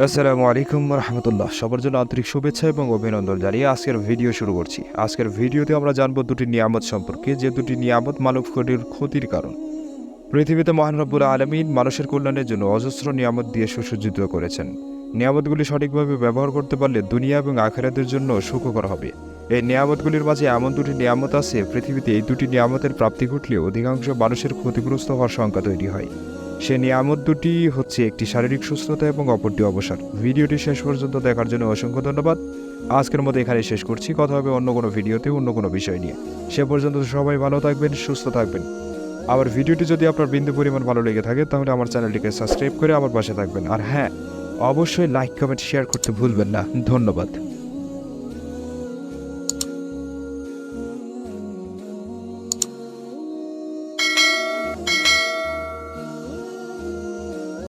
আসসালামু আলাইকুম রহমতুল্লাহ। সবার জন্য আন্তরিক শুভেচ্ছা এবং অভিনন্দন জানিয়ে আজকের ভিডিও শুরু করছি। আজকের ভিডিওতে আমরা জানবো দুটি নিয়ামত সম্পর্কে, যে দুটি নিয়ামত মানব ক্ষতির কারণ। পৃথিবীতে মহান রব্বুল আলামিন মানুষের কল্যাণের জন্য অজস্র নিয়ামত দিয়ে সুসজ্জিত করেছেন। নিয়ামতগুলি সঠিকভাবে ব্যবহার করতে পারলে দুনিয়া এবং আখিরাতের জন্য সুখকর হবে। এই নিয়ামতগুলির মাঝে এমন দুটি নিয়ামত আছে, পৃথিবীতে এই দুটি নিয়ামতের প্রাপ্তি ঘটলে অধিকাংশ মানুষের ক্ষতিগ্রস্ত হওয়ার শঙ্কা তৈরি হয়। সে নিয়ামত দুটি হচ্ছে, একটি শারীরিক সুস্থতা এবং অপরটি অবসর। ভিডিওটি শেষ পর্যন্ত দেখার জন্য অসংখ্য ধন্যবাদ। আজকের মতো এখানে শেষ করছি। কথা হবে অন্য কোনো ভিডিওতে অন্য কোনো বিষয় নিয়ে। সে পর্যন্ত সবাই ভালো থাকবেন, সুস্থ থাকবেন। আমার ভিডিওটি যদি আপনার বিন্দু পরিমাণ ভালো লেগে থাকে তাহলে আমার চ্যানেলটিকে সাবস্ক্রাইব করে আমার পাশে থাকবেন। আর হ্যাঁ, অবশ্যই লাইক কমেন্ট শেয়ার করতে ভুলবেন না। ধন্যবাদ।